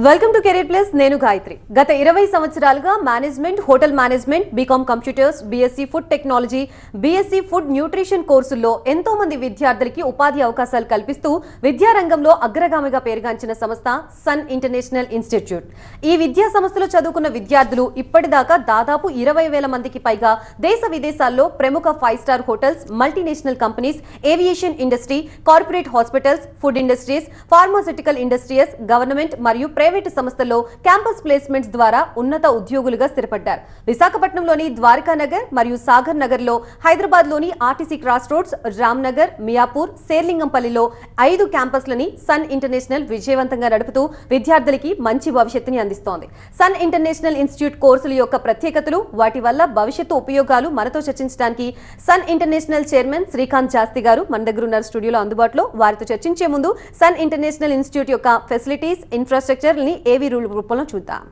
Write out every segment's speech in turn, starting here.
Welcome to career plus. నేను గాయత్రి. గత 20 సంవత్సరాలుగా management, hotel management, BCom computers, BSc food technology, BSc food nutrition కోర్సుల్లో ఎంతో మంది విద్యార్థులకి ఉపాధి అవకాశాలు కల్పిస్తూ విద్యారంగంలో అగ్రగామిగా పేరుగాంచిన సంస్థ సన్ ఇంటర్నేషనల్ ఇన్స్టిట్యూట్. ఈ విద్యా సంస్థలో చదువుకున్న విద్యార్థులు ఇప్పటిదాకా దాదాపు 20,000 మందికి పైగా దేశ విదేశాల్లో ప్రముఖ 5 star hotels, multinational companies, aviation industry, corporate hospitals, food industries, pharmaceutical industries, government మరియు ప్రైవేటు సంస్థల్లో క్యాంపస్ ప్లేస్మెంట్స్ ద్వారా ఉన్నత ఉద్యోగులుగా స్థిరపడ్డారు. విశాఖపట్నంలోని ద్వారకానగర్ మరియు సాగర్ నగర్లో, హైదరాబాద్లోని RTC cross roads, Ramnagar, Miyapur, శేర్లింగంపల్లిలో 5 క్యాంపస్లని సన్ ఇంటర్నేషనల్ విజయవంతంగా నడుపుతూ విద్యార్థులకి మంచి భవిష్యత్తుని అందిస్తోంది. సన్ ఇంటర్నేషనల్ ఇన్స్టిట్యూట్ కోర్సుల యొక్క ప్రత్యేకతలు, వాటి వల్ల భవిష్యత్తు ఉపయోగాలు మనతో చర్చించడానికి Sun International chairman Srikanth Shastri గారు మన దగ్గర ఉన్నారు స్టూడియోలో అందుబాటులో. వారితో చర్చించే ముందు సన్ ఇంటర్నేషనల్ ఇన్స్టిట్యూట్ యొక్క ఫెసిలిటీస్, ఇన్ఫ్రాస్ట్రక్చర్ ని ఏవి రూపంలో చూద్దాం.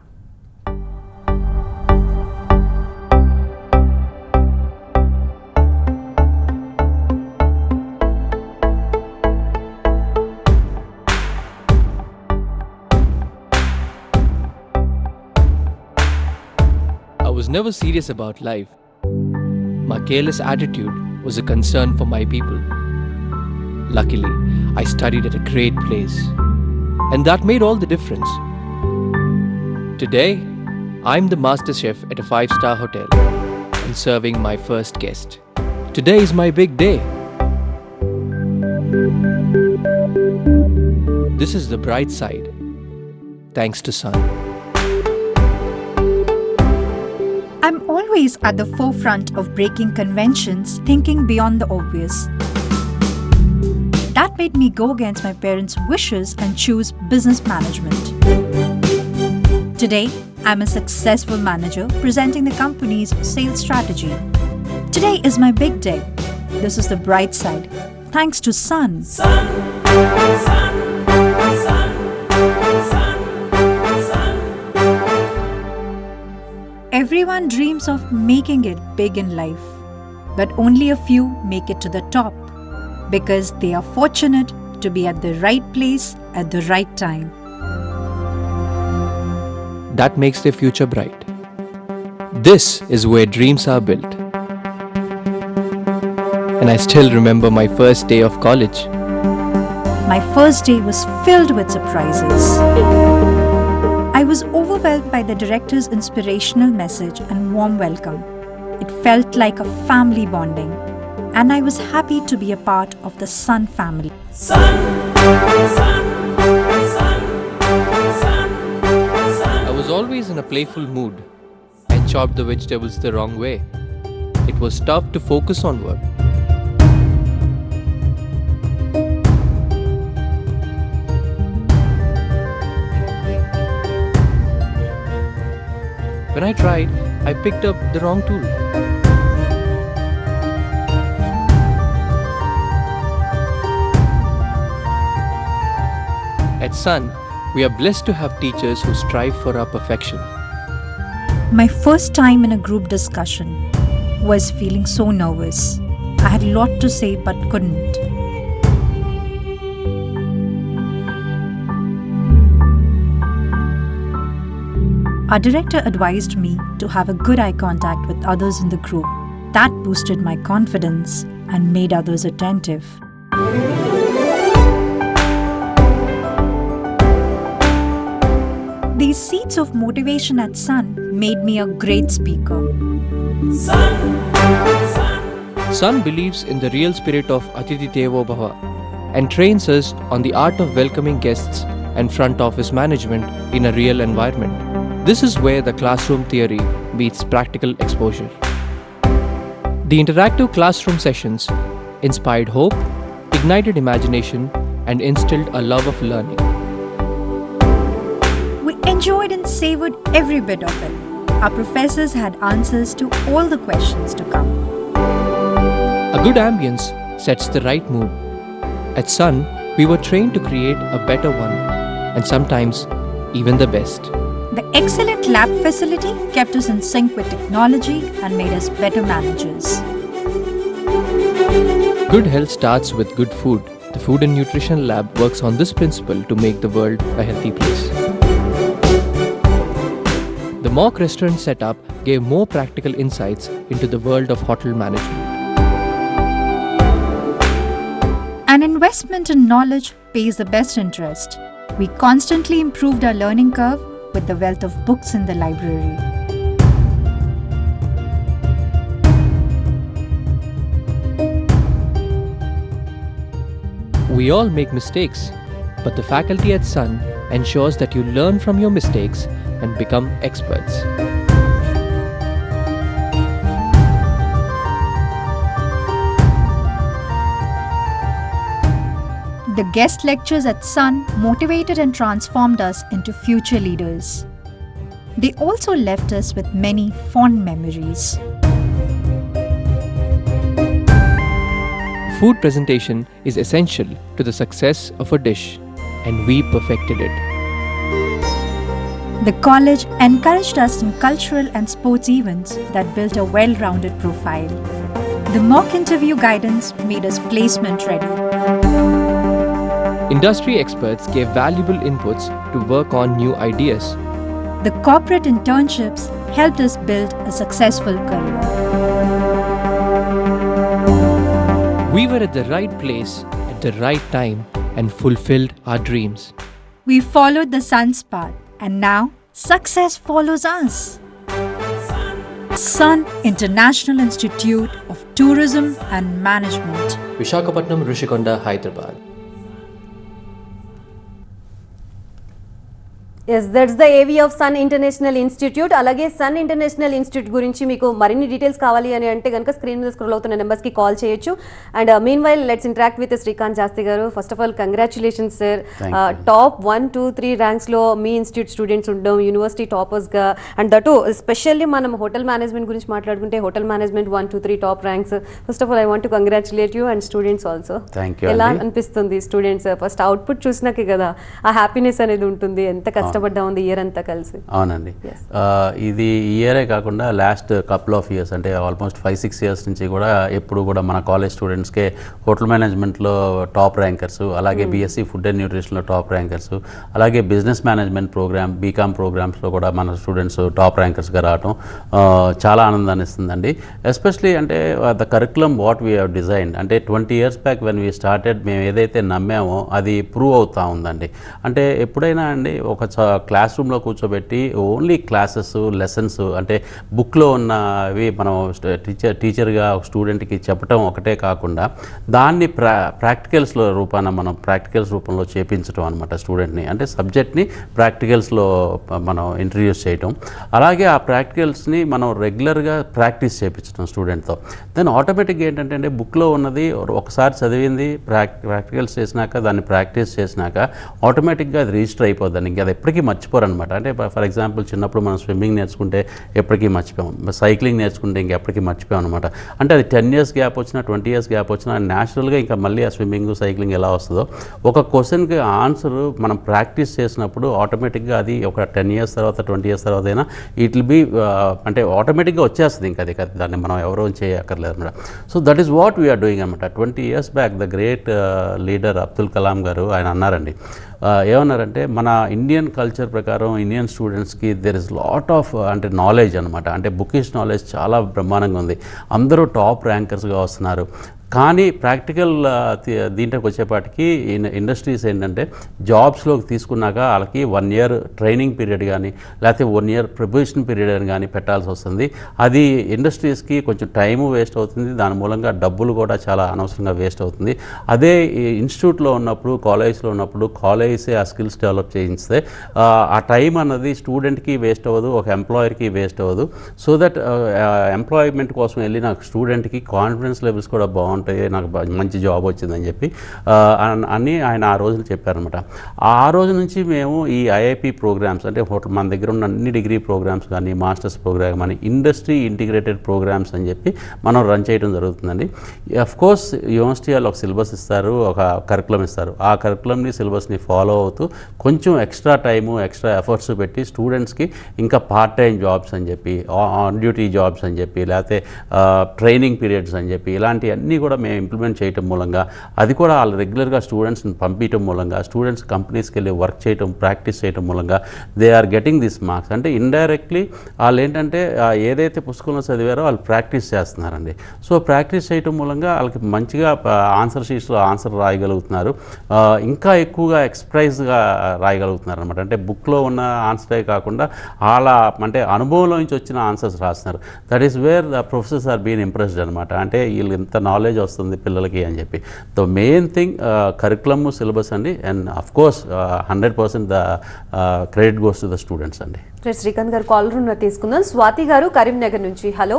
I was never serious about life. My careless attitude was a concern for my people. Luckily, I studied at a great place, and that made all the difference. Today, I'm the master chef at a 5-star hotel and serving my first guest. Today is my big day. This is the bright side, thanks to Sun. I'm always at the forefront of breaking conventions, thinking beyond the obvious. That made me go against my parents' wishes and choose business management. Today, I'm a successful manager presenting the company's sales strategy. Today is my big day. This is the bright side, thanks to Sun. Sun, sun, sun, sun, sun. Everyone dreams of making it big in life, but only a few make it to the top because they are fortunate to be at the right place at the right time. That makes their future bright. This is where dreams are built. And I still remember my first day of college. My first day was filled with surprises. I was overwhelmed by the director's inspirational message and warm welcome. It felt like a family bonding, and I was happy to be a part of the Sun family. Sun, sun, sun, sun, sun. I was always in a playful mood and chopped the vegetables the wrong way. It was tough to focus on work. When I tried, I picked up the wrong tool. At Sun, we are blessed to have teachers who strive for our perfection. My first time in a group discussion was feeling so nervous. I had a lot to say but couldn't. Our director advised me to have a good eye contact with others in the group. That boosted my confidence and made others attentive. These seeds of motivation at Sun made me a great speaker. Sun, sun. Sun believes in the real spirit of Atithi Devo Bhava and trains us on the art of welcoming guests and front office management in a real environment. This is where the classroom theory meets practical exposure. The interactive classroom sessions inspired hope, ignited imagination, and instilled a love of learning. We enjoyed and savored every bit of it. Our professors had answers to all the questions to come. A good ambience sets the right mood. At Sun, we were trained to create a better one, and sometimes even the best. The excellent lab facility kept us in sync with technology and made us better managers. Good health starts with good food. The Food and Nutrition Lab works on this principle to make the world a healthy place. The mock restaurant setup gave more practical insights into the world of hotel management. An investment in knowledge pays the best interest. We constantly improved our learning curve with the wealth of books in the library. We all make mistakes, but the faculty at Sun ensures that you learn from your mistakes and become experts. The guest lectures at Sun motivated and transformed us into future leaders. They also left us with many fond memories. Food presentation is essential to the success of a dish, and we perfected it. The college encouraged us in cultural and sports events that built a well-rounded profile. The mock interview guidance made us placement ready. Industry experts gave valuable inputs to work on new ideas. The corporate internships helped us build a successful career. We were at the right place at the right time and fulfilled our dreams. We followed the sun's path, and now success follows us. Sun International Institute of Tourism and Management. Visakhapatnam, Rishikonda, Hyderabad. Yes that's the AV of Sun International Institute. అలాగే Sun International Institute గురించి మీకు మరిన్ని details కావాలి అని అంటే కనుక screen మీద scroll అవుతున్న నెంబర్స్కి కాల్ చేయొచ్చు. And meanwhile let's interact with Srikanth Shastri garu. First of all congratulations sir, top 1, 2, 3 ర్యాంక్స్లో మీ ఇన్స్టిట్యూట్ స్టూడెంట్స్ ఉండడం, యూనివర్సిటీ టాపర్స్గా. అండ్ దట్ స్పెషల్లీ మనం హోటల్ మేనేజ్మెంట్ గురించి మాట్లాడుకుంటే hotel management 1, 2, 3 top ranks. First of all I want to congratulate you and students also. ఎలా అనిపిస్తుంది students first output చూసినాకే కదా ఆ హ్యాపీనెస్ అనేది ఉంటుంది, ఎంత కష్టపడ్డా ఉంది ఇయర్ అంతా కలిసి. అవునండి, ఇది ఇయరే కాకుండా లాస్ట్ కపుల్ ఆఫ్ ఇయర్స్ అంటే ఆల్మోస్ట్ 5-6 ఇయర్స్ నుంచి కూడా ఎప్పుడు కూడా మన కాలేజ్ స్టూడెంట్స్కే హోటల్ మేనేజ్మెంట్లో టాప్ ర్యాంకర్స్, అలాగే బీఎస్సీ ఫుడ్ అండ్ న్యూట్రిషన్లో టాప్ ర్యాంకర్స్, అలాగే బిజినెస్ మేనేజ్మెంట్ ప్రోగ్రామ్ బీకామ్ ప్రోగ్రామ్స్లో కూడా మన స్టూడెంట్స్ టాప్ ర్యాంకర్స్గా రావటం చాలా ఆనందాన్ని ఇస్తుందండి. ఎస్పెషలీ అంటే the curriculum what we have design అంటే 20 years back when we started మేము ఏదైతే నమ్మామో అది ప్రూవ్ అవుతూ ఉందండి. అంటే ఎప్పుడైనా అండి ఒక క్లాస్ రూమ్లో కూర్చోబెట్టి ఓన్లీ క్లాసెస్ లెసన్స్ అంటే బుక్లో ఉన్నవి మనం టీచర్గా ఒక స్టూడెంట్కి చెప్పడం ఒకటే కాకుండా దాన్ని ప్రాక్టికల్స్లో మనం ప్రాక్టికల్స్ రూపంలో చేపించడం అనమాట స్టూడెంట్ని. అంటే సబ్జెక్ట్ని ప్రాక్టికల్స్లో మనం ఇంట్రడ్యూస్ చేయటం, అలాగే ఆ ప్రాక్టికల్స్ని మనం రెగ్యులర్గా ప్రాక్టీస్ చేయించడం స్టూడెంట్తో. దెన్ ఆటోమేటిక్గా ఏంటంటే బుక్లో ఉన్నది ఒకసారి చదివింది ప్రాక్టికల్స్ చేసినాక దాన్ని ప్రాక్టీస్ చేసినాక ఆటోమేటిక్గా అది రిజిస్టర్ అయిపోద్దండి. ఇంకా అది ఎప్పటికీ మర్చిపోరనమాట. అంటే ఫర్ ఎగ్జాంపుల్ చిన్నప్పుడు మనం స్విమ్మింగ్ నేర్చుకుంటే ఎప్పటికీ మర్చిపోయాం, సైక్లింగ్ నేర్చుకుంటే ఇంకెప్పటికీ మర్చిపోయాం అనమాట. అంటే అది 10 years గ్యాప్ వచ్చినా 20 years గ్యాప్ వచ్చినా న్యాచురల్గా ఇంకా మళ్ళీ ఆ స్విమ్మింగ్ సైక్లింగ్ ఎలా వస్తుందో ఒక క్వశ్చన్కి ఆన్సర్ మనం ప్రాక్టీస్ చేసినప్పుడు ఆటోమేటిక్గా అది ఒక 10 years తర్వాత 20 years తర్వాత అయినా ఇట్ విల్ బీ అంటే ఆటోమేటిక్గా వచ్చేస్తుంది. ఇంకా అది దాన్ని మనం ఎవరో చేయక్కర్లేదు అనమాట. So that is what we are doing అనమాట. 20 years back the great leader Abdul Kalam గారు ఆయన అన్నారండి, ఏమన్నారంటే మన ఇండియన్ కల్చర్ ప్రకారం ఇండియన్ స్టూడెంట్స్కి దెర్ ఇస్ లాట్ ఆఫ్ అంటే నాలెడ్జ్ అనమాట. అంటే బుకిష్ నాలెడ్జ్ చాలా బ్రహ్మాండంగా ఉంది, అందరూ టాప్ ర్యాంకర్స్గా వస్తున్నారు. కానీ ప్రాక్టికల్ దీంట్లోకి వచ్చేపాటికి ఇండస్ట్రీస్ ఏంటంటే జాబ్స్లోకి తీసుకున్నాక వాళ్ళకి 1 year ట్రైనింగ్ పీరియడ్ కానీ లేకపోతే 1 year ప్రిపరేషన్ పీరియడ్ అని కానీ పెట్టాల్సి వస్తుంది. అది ఇండస్ట్రీస్కి కొంచెం టైము వేస్ట్ అవుతుంది, దాని మూలంగా డబ్బులు కూడా చాలా అనవసరంగా వేస్ట్ అవుతుంది. అదే ఇన్స్టిట్యూట్లో ఉన్నప్పుడు కాలేజ్లో ఉన్నప్పుడు కాలేజే ఆ స్కిల్స్ డెవలప్ చేయిస్తే ఆ టైం అన్నది స్టూడెంట్కి వేస్ట్ అవ్వదు, ఒక ఎంప్లాయర్కి వేస్ట్ అవ్వదు. సో దట్ ఎంప్లాయ్మెంట్ కోసం వెళ్ళి నాకు స్టూడెంట్కి కాన్ఫిడెన్స్ లెవెల్స్ కూడా బాగుంటాయి, నాకు మంచి జాబ్ వచ్చిందని చెప్పి అని ఆయన ఆ రోజున చెప్పారనమాట. ఆ రోజు నుంచి మేము ఈ ఐఐపి ప్రోగ్రామ్స్ అంటే మన దగ్గర ఉన్న అన్ని డిగ్రీ ప్రోగ్రామ్స్ కానీ మాస్టర్స్ ప్రోగ్రామ్ కానీ ఇండస్ట్రీ ఇంటిగ్రేటెడ్ ప్రోగ్రామ్స్ అని చెప్పి మనం రన్ చేయడం జరుగుతుందండి. అఫ్కోర్స్ యూనివర్సిటీ వాళ్ళు ఒక సిలబస్ ఇస్తారు, ఒక కరికులం ఇస్తారు. ఆ కరికులంని సిలబస్ని ఫాలో అవుతూ కొంచెం ఎక్స్ట్రా టైము ఎక్స్ట్రా ఎఫర్ట్స్ పెట్టి స్టూడెంట్స్కి ఇంకా పార్ట్ టైం జాబ్స్ అని చెప్పి ఆన్ డ్యూటీ జాబ్స్ అని చెప్పి లేకపోతే ట్రైనింగ్ పీరియడ్స్ అని చెప్పి ఇలాంటివన్నీ కూడా కూడా మేము ఇంప్లిమెంట్ చేయటం మూలంగా, అది కూడా వాళ్ళు రెగ్యులర్గా స్టూడెంట్స్ని పంపించడం మూలంగా, స్టూడెంట్స్ కంపెనీస్కి వెళ్ళి వర్క్ చేయటం, ప్రాక్టీస్ చేయటం మూలంగా they are getting this marks. అంటే ఇండైరెక్ట్లీ వాళ్ళు ఏంటంటే ఏదైతే పుస్తకంలో చదివారో వాళ్ళు ప్రాక్టీస్ చేస్తున్నారండి. సో ప్రాక్టీస్ చేయటం మూలంగా వాళ్ళకి మంచిగా ఆన్సర్ షీట్స్లో ఆన్సర్ రాయగలుగుతున్నారు, ఇంకా ఎక్కువగా ఎక్స్ప్రెస్గా రాయగలుగుతున్నారు అనమాట. అంటే బుక్లో ఉన్న ఆన్సరే కాకుండా వాళ్ళ అంటే అనుభవంలో నుంచి వచ్చిన ఆన్సర్స్ రాస్తున్నారు. That is where the professors are been impressed అనమాట. అంటే వీళ్ళు ఇంత నాలెడ్జ్ వస్తుంది పిల్లలకి అని చెప్పి. The main thing curriculum, syllabus అండి. And of course 100% the credit goes to the students అండి. శ్రీకాంత్ గారు కాలర్ ఉన్న తీసుకుందాం. స్వాతి గారు కరీంనగర్ నుంచి. హలో.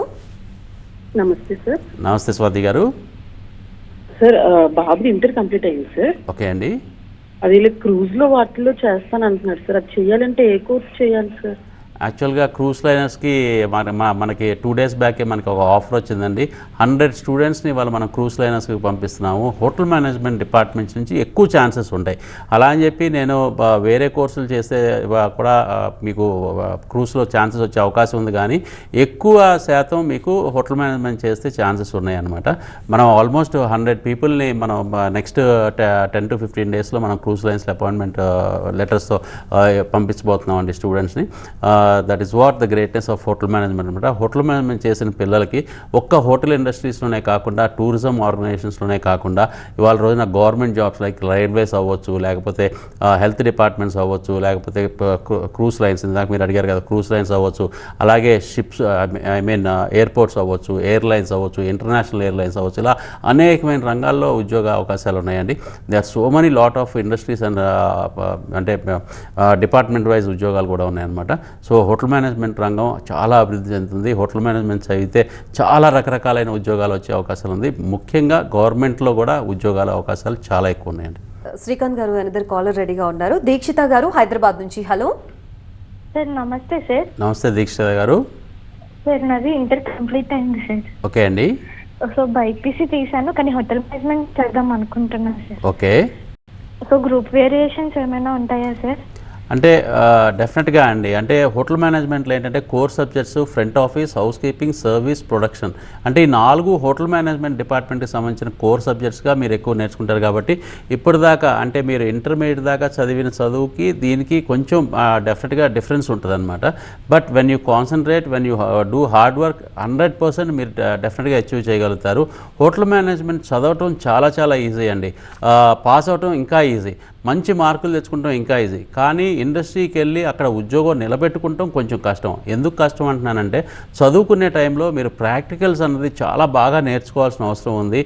నమస్తే సార్. నమస్తే స్వాతి గారు. సార్ బాబు ఇంటర్ కంప్లీట్ అయింది సార్. ఓకే అండి. అది ఇలా క్రూజ్ లో వాటిలో చేస్తాను అంటున్నారు సార్. అది చేయాలంటే ఏ కోర్స్ చేయాలి సార్? యాక్చువల్గా క్రూజ్ లైనర్స్కి మనకి 2 days బ్యాకే మనకి ఒక ఆఫర్ వచ్చిందండి. 100 స్టూడెంట్స్ని వాళ్ళు మనం క్రూజ్ లైనర్స్కి పంపిస్తున్నాము. హోటల్ మేనేజ్మెంట్ డిపార్ట్మెంట్స్ నుంచి ఎక్కువ ఛాన్సెస్ ఉంటాయి. అలా అని చెప్పి నేను వేరే కోర్సులు చేస్తే కూడా మీకు క్రూజ్లో ఛాన్సెస్ వచ్చే అవకాశం ఉంది, కానీ ఎక్కువ శాతం మీకు హోటల్ మేనేజ్మెంట్ చేస్తే ఛాన్సెస్ ఉన్నాయి అనమాట. మనం ఆల్మోస్ట్ 100 పీపుల్ని మనం నెక్స్ట్ 10 to 15 daysలో మనం క్రూజ్ లైన్స్లో అపాయింట్మెంట్ లెటర్స్తో పంపించబోతున్నాం అండి స్టూడెంట్స్ని. That is what the greatness of hotel management అనమాట. హోటల్ మేనేజ్మెంట్ చేసిన పిల్లలకి ఒక్క హోటల్ ఇండస్ట్రీస్లోనే కాకుండా, టూరిజం ఆర్గనైజేషన్స్లోనే కాకుండా, ఇవాళ రోజున గవర్నమెంట్ జాబ్స్ లైక్ రైల్వేస్ అవ్వచ్చు, లేకపోతే హెల్త్ డిపార్ట్మెంట్స్ అవ్వచ్చు, లేకపోతే క్రూజ్ లైన్స్, ఇందాక మీరు అడిగారు కదా, క్రూజ్ లైన్స్ అవ్వచ్చు, అలాగే షిప్స్ ఎయిర్పోర్ట్స్ అవ్వచ్చు, ఎయిర్లైన్స్ అవ్వచ్చు, ఇంటర్నేషనల్ ఎయిర్లైన్స్ అవ్వచ్చు, ఇలా అనేకమైన రంగాల్లో ఉద్యోగ అవకాశాలు ఉన్నాయండి. They are so many lot of industries and అంటే డిపార్ట్మెంట్ వైజ్ ఉద్యోగాలు కూడా ఉన్నాయన్నమాట. సో హోటల్ మేనేజ్మెంట్ రంగం చాలా అభివృద్ధి చెందుతుంది. హోటల్ మేనేజ్మెంట్ చదివితే చాలా రకరకాలైన ఉద్యోగాలు వచ్చే అవకాశాలు ఉంది. ముఖ్యంగా గవర్నమెంట్లో కూడా ఉద్యోగాల అవకాశాలు చాలా ఎక్కువ ఉన్నాయండి. శ్రీకాంత్ గారు అనదర్ కాలర్ రెడీగా ఉన్నారు. దీక్షిత గారు హైదరాబాద్ నుంచి. Hello sir. నమస్తే సార్. నమస్తే దీక్షిత గారు. సార్ నాది ఇంటర్ కంప్లీట్ అయింది సార్. ఓకే అండి. సో బైపీసీ తీసాను, కానీ హోటల్ మేనేజ్మెంట్ చేద్దాం అనుకుంటున్నాను sir. Okay. So group variations ఏమైనా ఉంటాయా సార్? అంటే డెఫినెట్గా అండి. అంటే హోటల్ మేనేజ్మెంట్లో ఏంటంటే core subjects front office, house keeping, service, production, అంటే ఈ 4 హోటల్ మేనేజ్మెంట్ డిపార్ట్మెంట్కి సంబంధించిన కోర్ సబ్జెక్ట్స్గా మీరు ఎక్కువ నేర్చుకుంటారు. కాబట్టి ఇప్పటిదాకా అంటే మీరు ఇంటర్మీడియట్ దాకా చదివిన చదువుకి దీనికి కొంచెం డెఫినెట్గా డిఫరెన్స్ ఉంటుంది అనమాట. But when you concentrate, when you do hard work, 100% మీరు డెఫినెట్గా అచీవ్ చేయగలుగుతారు. హోటల్ మేనేజ్మెంట్ చదవటం చాలా చాలా ఈజీ అండి. పాస్ అవటం ఇంకా ఈజీ, మంచి మార్కులు తెచ్చుకుంటాం ఇంకా ఈజీ. కానీ ఇండస్ట్రీకి వెళ్ళి అక్కడ ఉద్యోగం నిలబెట్టుకుంటాం కొంచెం కష్టం. ఎందుకు కష్టం అంటున్నానంటే, చదువుకునే టైంలో మీరు ప్రాక్టికల్స్ అన్నది చాలా బాగా నేర్చుకోవాల్సిన అవసరం ఉంది.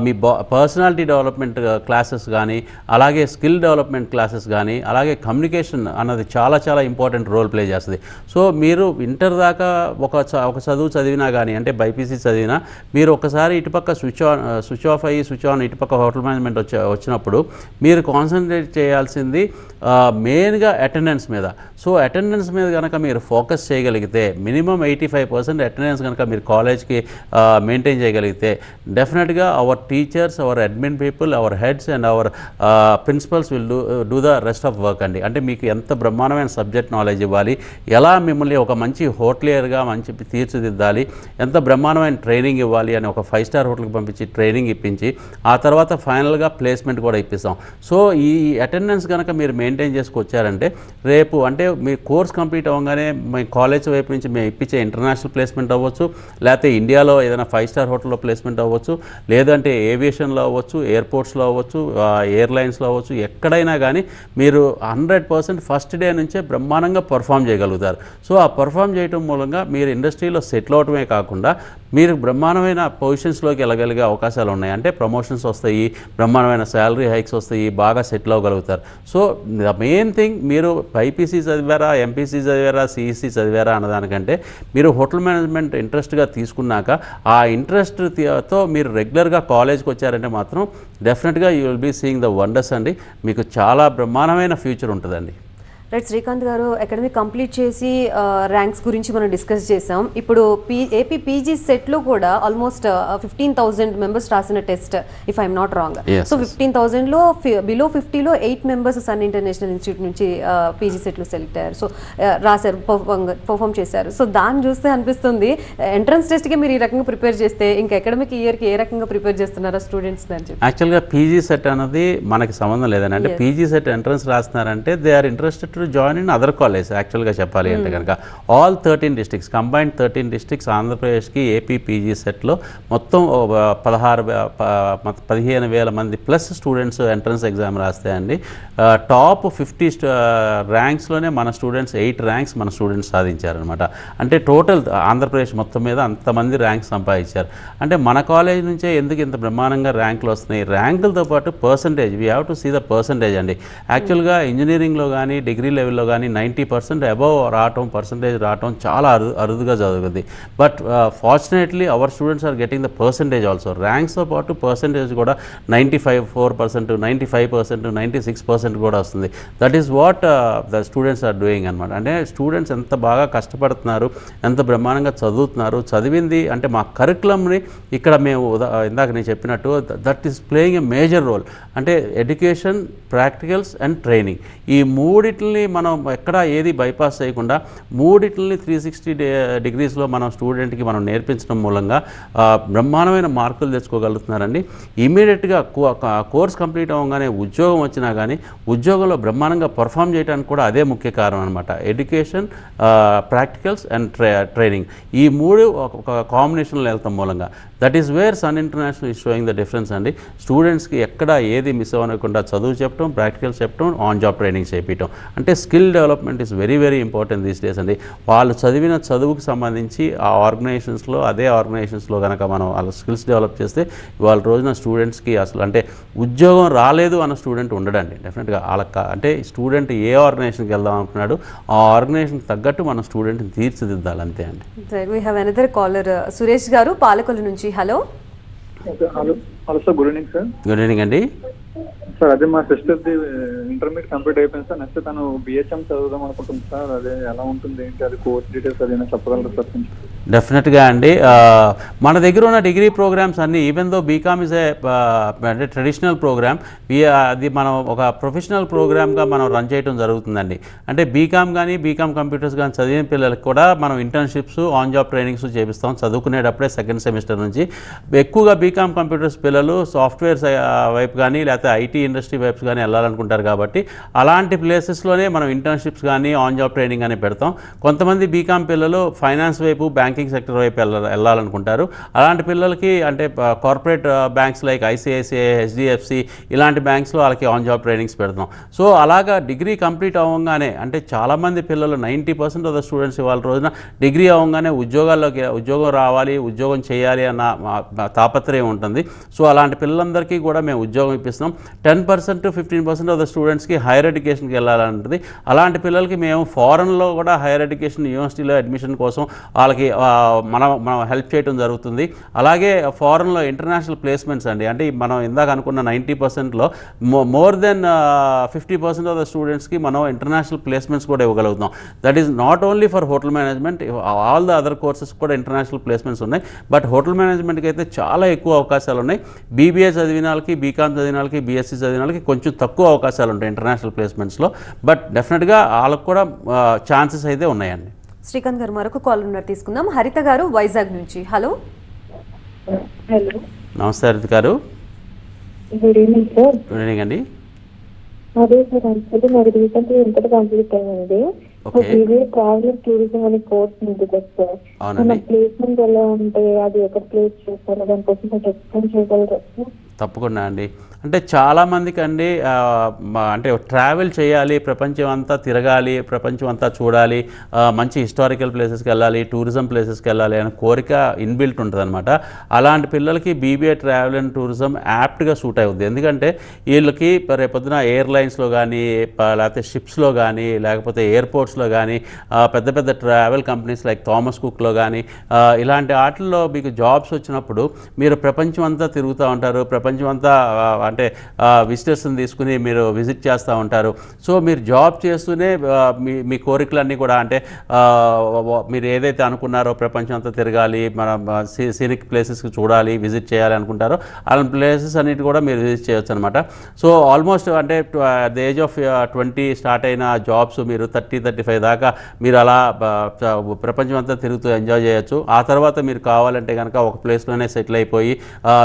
మీ పర్సనాలిటీ డెవలప్మెంట్ క్లాసెస్ కానీ, అలాగే స్కిల్ డెవలప్మెంట్ క్లాసెస్ కానీ, అలాగే కమ్యూనికేషన్ అన్నది చాలా చాలా ఇంపార్టెంట్ రోల్ ప్లే చేస్తుంది. సో మీరు ఇంటర్ దాకా ఒక చదువు చదివినా కానీ, అంటే బైపీసీ చదివినా, మీరు ఒకసారి ఇటుపక్క స్విచ్ ఆఫ్ అయ్యి స్విచ్ ఆన్ ఇటుపక్క హోటల్ మేనేజ్మెంట్ వచ్చినప్పుడు మీరు కాన్సన్ట్రేట్ చేయాల్సింది మెయిన్గా అటెండెన్స్ మీద. సో అటెండెన్స్ మీద కనుక మీరు ఫోకస్ చేయగలిగితే, మినిమం 85% అటెండెన్స్ కనుక మీరు కాలేజ్కి మెయింటైన్ చేయగలిగితే, డెఫినెట్గా our teachers, our admin people, our heads and our principals will do the rest of work అండి. అంటే మీకు ఎంత బ్రహ్మాండమైన సబ్జెక్ట్ నాలెడ్జ్ ఇవ్వాలి, ఎలా మిమ్మల్ని ఒక మంచి హోటలియర్గా మంచి తీర్చిదిద్దాలి, ఎంత బ్రహ్మాండమైన ట్రైనింగ్ ఇవ్వాలి అని ఒక 5 star హోటల్కి పంపించి ట్రైనింగ్ ఇప్పించి, ఆ తర్వాత ఫైనల్గా ప్లేస్మెంట్ కూడా ఇప్పిస్తాం. సో ఈ అటెండెన్స్ కనుక మీరు మెయింటైన్ చేసుకొచ్చారంటే, రేపు అంటే మీ కోర్స్ కంప్లీట్ అవ్వగానే మీ కాలేజ్ వైపు నుంచి మేము ఇప్పించే ఇంటర్నేషనల్ ప్లేస్మెంట్ అవ్వచ్చు, లేకపోతే ఇండియాలో ఏదైనా 5 star హోటల్లో ప్లేస్మెంట్ అవ్వచ్చు, లేదంటే ఏవియేషన్లో అవ్వచ్చు, ఎయిర్పోర్ట్స్లో అవ్వచ్చు, ఎయిర్లైన్స్లో అవ్వచ్చు, ఎక్కడైనా కానీ మీరు 100% ఫస్ట్ డే నుంచే బ్రహ్మాండంగా పర్ఫామ్ చేయగలుగుతారు. సో ఆ పర్ఫామ్ చేయడం మూలంగా మీరు ఇండస్ట్రీలో సెటిల్ అవటమే కాకుండా మీరు బ్రహ్మాండమైన పొజిషన్స్లోకి వెళ్ళగలిగే అవకాశాలు ఉన్నాయి. అంటే ప్రమోషన్స్ వస్తాయి, బ్రహ్మాండమైన శాలరీ హైక్స్ వస్తాయి, బాగా సెటిల్ అవ్వగలుగుతారు. సో ద మెయిన్ థింగ్, మీరు బైపీసీ చదివారా, ఎంపీసీ చదివారా, సిఈసీ చదివారా అన్నదానికంటే మీరు హోటల్ మేనేజ్మెంట్ ఇంట్రెస్ట్గా తీసుకున్నాక ఆ ఇంట్రెస్ట్తో మీరు రెగ్యులర్గా కాలేజ్కి వచ్చారంటే మాత్రం డెఫినెట్గా you will be seeing the wonders అండి. మీకు చాలా బ్రహ్మాండమైన ఫ్యూచర్ ఉంటుందండి. రైట్ శ్రీకాంత్ గారు, అకాడమీ కంప్లీట్ చేసి ర్యాంక్స్ గురించి మనం డిస్కస్ చేసాం. ఇప్పుడు ఏపీ పీజీ సెట్లో కూడా ఆల్మోస్ట్ 15,000 మెంబర్స్ రాసిన test, if I'm not wrong. So 15,000లో బిలో 50లో 8 మెంబర్స్ సన్ ఇంటర్నేషనల్ ఇన్స్టిట్యూట్ నుంచి పీజీ సెట్లో సెలెక్ట్ అయ్యారు. సో రాశారు, పర్ఫామ్ చేశారు. సో దాన్ని చూస్తే అనిపిస్తుంది ఎంట్రన్స్ టెస్ట్కి మీరు ఈ రకంగా ప్రిపేర్ చేస్తే ఇంకా అకాడమిక్ ఇయర్కి ఏ రకంగా ప్రిపేర్ చేస్తున్నారా స్టూడెంట్స్ అని చెప్పి. యాక్చువల్గా పీజీ సెట్ అన్నది మనకి సంబంధం లేదండి. అంటే పీజీ సెట్ ఎంట్రన్స్ రాస్తున్నారంటే they are interested to join in other college. యాక్చువల్గా చెప్పాలి అంటే కనుక ఆల్ 13 డిస్ట్రిక్ట్స్, కంబైన్డ్ 13 డిస్ట్రిక్ట్స్ ఆంధ్రప్రదేశ్కి ఏపీ పీజీ సెట్లో మొత్తం 15,000 మంది ప్లస్ స్టూడెంట్స్ ఎంట్రన్స్ ఎగ్జామ్ రాస్తాయండి. టాప్ 50 ర్యాంక్స్లోనే మన స్టూడెంట్స్ 8 ర్యాంక్స్ మన స్టూడెంట్స్ సాధించారనమాట. అంటే టోటల్ ఆంధ్రప్రదేశ్ మొత్తం మీద అంతమంది ర్యాంక్స్ సంపాదించారు. అంటే మన కాలేజ్ నుంచే ఎందుకు ఇంత బ్రహ్మాండంగా ర్యాంకులు వస్తున్నాయి? ర్యాంకులతో పాటు percentage, we have to see the percentage అండి. యాక్చువల్గా ఇంజనీరింగ్లో కానీ డిగ్రీ లెవెల్లో కానీ 90% అబవ్ రావటం, పర్సంటేజ్ రావటం చాలా అరుదుగా జరుగుతుంది. But fortunately our students are getting the percentage also. ర్యాంక్స్తో పాటు పర్సంటేజ్ కూడా 94%, 95%, 96% కూడా వస్తుంది. That is what the students are doing అనమాట. అంటే స్టూడెంట్స్ ఎంత బాగా కష్టపడుతున్నారు, ఎంత బ్రహ్మాండంగా చదువుతున్నారు. చదివింది అంటే మా కరికులంని ఇక్కడ మేము ఇందాక నేను చెప్పినట్టు that is playing a major role. అంటే ఎడ్యుకేషన్, ప్రాక్టికల్స్ అండ్ ట్రైనింగ్, ఈ మూడిటిని మనం ఎక్కడ ఏది బైపాస్ చేయకుండా మూడిటిని 360 డిగ్రీస్లో మనం స్టూడెంట్కి మనం నేర్పించడం మూలంగా బ్రహ్మాండమైన మార్కులు తెచ్చుకోగలుగుతున్నారండి. ఇమీడియట్గా కోర్స్ కంప్లీట్ అవ్వగానే ఉద్యోగం వచ్చినా కానీ ఉద్యోగంలో బ్రహ్మాండంగా పర్ఫామ్ చేయడానికి కూడా అదే ముఖ్య కారణం అనమాట. ఎడ్యుకేషన్, ప్రాక్టికల్స్ అండ్ ట్రైనింగ్, ఈ మూడు ఒక కాంబినేషన్లో వెళ్తాం మూలంగా. That is where Sun International is showing the difference అండి. స్టూడెంట్స్కి ఎక్కడ ఏది మిస్ అవ్వకుండా చదువు చెప్పడం, ప్రాక్టికల్స్ చెప్పడం, ఆన్ జాబ్ ట్రైనింగ్ చేయించడం. అంటే skill development is very very important these days అండి. వాళ్ళు చదివిన చదువుకు సంబంధించి ఆ ఆర్గనైజేషన్స్లో, అదే ఆర్గనైజేషన్స్లో కనుక మనం వాళ్ళ స్కిల్స్ డెవలప్ చేస్తే వాళ్ళ రోజున స్టూడెంట్స్కి అసలు అంటే ఉద్యోగం రాలేదు అన్న స్టూడెంట్ ఉండడండి. డెఫినెట్గా వాళ్ళకి అంటే స్టూడెంట్ ఏ ఆర్గనైజేషన్కి వెళ్దాం అనుకున్నాడు ఆ ఆర్గనైజేషన్కి తగ్గట్టు మనం స్టూడెంట్ని తీర్చిదిద్దాలి, అంతే అండి. We have another caller, Suresh garu Palakollu నుంచి. Hello hello hello sir, good evening sir. Good evening అండి. సార్ అదే మా సిస్టర్ది ఇంటర్మీడియట్ కంప్లీట్ అయిపోయింది సార్. నెక్స్ట్ తను బిహెచ్ఎం చదువుదాం అనుకుంటుంది సార్. అదే ఎలా ఉంటుంది ఏంటి, అది కోర్స్ డీటెయిల్స్ అదేనా చెప్పగలరు సార్ కొంచెం? డెఫినెట్గా అండి. మన దగ్గర ఉన్న డిగ్రీ ప్రోగ్రామ్స్ అన్నీ even though BCom is a అంటే ట్రెడిషనల్ ప్రోగ్రామ్, అది మనం ఒక ప్రొఫెషనల్ ప్రోగ్రామ్గా మనం రన్ చేయడం జరుగుతుందండి. అంటే బీకామ్ కానీ బీకామ్ కంప్యూటర్స్ కానీ చదివిన పిల్లలకు కూడా మనం ఇంటర్న్షిప్స్, ఆన్ జాబ్ ట్రైనింగ్స్ చేపిస్తాం చదువుకునేటప్పుడే సెకండ్ సెమిస్టర్ నుంచి. ఎక్కువగా బీకామ్ కంప్యూటర్స్ పిల్లలు సాఫ్ట్వేర్ వైపు కానీ లేకపోతే ఐటీ ఇండస్ట్రీ వైపు కానీ వెళ్ళాలనుకుంటారు కాబట్టి అలాంటి ప్లేసెస్లోనే మనం ఇంటర్న్షిప్స్ కానీ ఆన్ జాబ్ ట్రైనింగ్ కానీ పెడతాం. కొంతమంది బీకామ్ పిల్లలు ఫైనాన్స్ వైపు, బ్యాంకింగ్ సెక్టర్ వైపు వెళ్ళాలనుకుంటారు. అలాంటి పిల్లలకి అంటే corporate banks like ICICI, HDFC ఇలాంటి బ్యాంక్స్లో వాళ్ళకి ఆన్ జాబ్ ట్రైనింగ్స్ పెడతాం. సో అలాగా డిగ్రీ కంప్లీట్ అవ్వగానే అంటే చాలామంది పిల్లలు 90% ఆఫ్ ద స్టూడెంట్స్ ఇవాళ రోజున డిగ్రీ అవ్వగానే ఉద్యోగం రావాలి, ఉద్యోగం చేయాలి అన్న తాపత్రయం ఉంటుంది. సో అలాంటి పిల్లలందరికీ కూడా మేము ఉద్యోగం ఇప్పిస్తున్నాం. 10% to 15% ఆఫ్ ద స్టూడెంట్స్కి హైయర్ ఎడ్యుకేషన్కి వెళ్ళాలంటుంది. అలాంటి పిల్లలకి మేము ఫారెన్లో కూడా హైయర్ ఎడ్యుకేషన్ యూనివర్సిటీలో అడ్మిషన్ కోసం వాళ్ళకి మనం హెల్ప్ చేయడం జరుగుతుంది. అలాగే ఫారెన్లో ఇంటర్నేషనల్ ప్లేస్మెంట్స్ అండి. అంటే మనం ఇందాక అనుకున్న 90%లో మోర్ దెన్ 50% ఆఫ్ ద స్టూడెంట్స్కి మనం ఇంటర్నేషనల్ ప్లేస్మెంట్స్ కూడా ఇవ్వగలుగుతాం. That is not only for hotel management, all the other courses కూడా ఇంటర్నేషనల్ ప్లేస్మెంట్స్ ఉన్నాయి. బట్ హోటల్ మేనేజ్మెంట్కి అయితే చాలా ఎక్కువ అవకాశాలు ఉన్నాయి. బీబీఏ చదివిన వాళ్ళకి, బీకామ్ చదివిన వాళ్ళకి, బీఎస్సీ చదివిన వాళ్ళకి కొంచెం తక్కువ అవకాశాలు ఉంటాయి ఇంటర్నేషనల్ ప్లేస్మెంట్స్లో. బట్ డెఫినెట్గా వాళ్ళకు కూడా ఛాన్సెస్ అయితే ఉన్నాయండి. శ్రీకాంత్ గారు మరొక కాల్ ఉన్నారు, తీసుకుందాం. హరిత గారు వైజాగ్ నుంచి. హలో హలో, నమస్తే హరిత గారు. Good evening sir. Good evening అండి. అదే సార్, యాక్చువల్లీ నాకు రీసెంట్లీ ఇంటర్ కంప్లీట్ అయ్యింది. ట్రావెలింగ్ టూరిజం అనే కోర్స్ ఉంది సార్. మన ప్లేస్మెంట్ ఎలా ఉంటాయి, అది ఎక్కడ ప్లేస్ చేస్తారు, దానికోసం ఎక్స్ప్లెయిన్ చేయగలరా? తప్పకుండా అండి. అంటే చాలామందికి అండి అంటే ట్రావెల్ చేయాలి, ప్రపంచం అంతా తిరగాలి, ప్రపంచం అంతా చూడాలి, మంచి హిస్టారికల్ ప్లేసెస్కి వెళ్ళాలి, టూరిజం ప్లేసెస్కి వెళ్ళాలి అనే కోరిక ఇన్బిల్ట్ ఉంటుంది అనమాట. అలాంటి పిల్లలకి బీబీఏ ట్రావెల్ అండ్ టూరిజం యాప్ట్గా సూట్ అవుతుంది. ఎందుకంటే వీళ్ళకి రేపొద్దున ఎయిర్లైన్స్లో కానీ లేకపోతే షిప్స్లో కానీ లేకపోతే ఎయిర్పోర్ట్స్లో కానీ పెద్ద పెద్ద ట్రావెల్ కంపెనీస్ లైక్ థామస్ కుక్లో కానీ ఇలాంటి వాటిల్లో మీకు జాబ్స్ వచ్చినప్పుడు మీరు ప్రపంచం అంతా తిరుగుతూ ఉంటారు, ప్రపంచం అంతా అంటే విజిటర్స్ని తీసుకుని మీరు విజిట్ చేస్తూ ఉంటారు. సో మీరు జాబ్ చేస్తూనే మీ కోరికలన్నీ కూడా అంటే మీరు ఏదైతే అనుకున్నారో ప్రపంచం అంతా తిరగాలి, మన సీనిక్ ప్లేసెస్కి చూడాలి, విజిట్ చేయాలి అనుకుంటారో అలాంటి ప్లేసెస్ అన్నిటి కూడా మీరు విజిట్ చేయొచ్చు అనమాట. సో ఆల్మోస్ట్ అంటే ద ఏజ్ ఆఫ్ 20 స్టార్ట్ అయిన జాబ్స్ మీరు 30-35 దాకా మీరు అలా ప్రపంచం అంతా తిరుగుతూ ఎంజాయ్ చేయొచ్చు. ఆ తర్వాత మీరు కావాలంటే కనుక ఒక ప్లేస్లోనే సెటిల్ అయిపోయి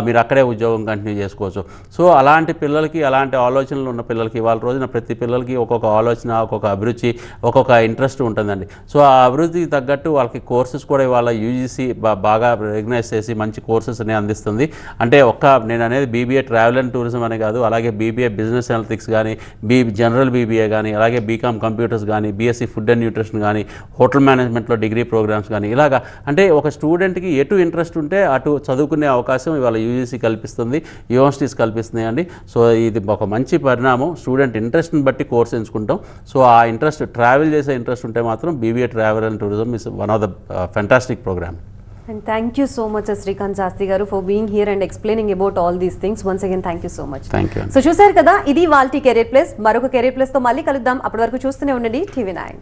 మీరు అక్కడే ఉద్యోగం కంటిన్యూ చేసుకోవచ్చు. సో అలాంటి పిల్లలకి, అలాంటి ఆలోచనలు ఉన్న పిల్లలకి వాళ్ళ రోజున ప్రతి పిల్లలకి ఒక్కొక్క ఆలోచన, ఒక్కొక్క అభిరుచి, ఒక్కొక్క ఇంట్రెస్ట్ ఉంటుందండి. సో ఆ అభివృద్ధికి తగ్గట్టు వాళ్ళకి కోర్సెస్ కూడా వాళ్ళ యూజీసీ బాగా రికగ్నైజ్ చేసి మంచి కోర్సెస్ అనేవి అందిస్తుంది. అంటే నేను అనేది బీబీఏ ట్రావెల్ అండ్ టూరిజం అనే కాదు, అలాగే బీబీఏ బిజినెస్ అనలిటిక్స్ కానీ, జనరల్ బీబీఏ కానీ, అలాగే బీకామ్ కంప్యూటర్స్ కానీ, బీఎస్సీ ఫుడ్ అండ్ న్యూట్రిషన్ కానీ, హోటల్ మేనేజ్మెంట్లో డిగ్రీ ప్రోగ్రామ్స్ కానీ, ఇలాగా అంటే ఒక స్టూడెంట్కి ఎటు ఇంట్రెస్ట్ ఉంటే అటు చదువుకునే అవకాశం ఇవాళ యూజీసీ కల్పిస్తుంది, యూనివర్సిటీస్ కల్పిస్తున్నాయి అండి. సో ఇది ఒక మంచి పరిణామం. స్టూడెంట్ ఇంట్రెస్ట్ని బట్టి కోర్స్ ఎంచుకుంటాం. సో ఆ ఇంట్రెస్ట్, ట్రావెల్ చేసే ఇంట్రెస్ట్ ఉంటే మాత్రం BBA travel and tourism is one of the fantastic program. And thank you so much, Srikanth Shastri garu, for being here and explaining about all these things. Once again, thank you so much. Thank you. So చూసారు కదా, ఇది వాల్టీ career plus. మరొక career plus తో మళ్ళీ కలుద్దాం. అప్పటి వరకు చూస్తూనే ఉండండి TV9.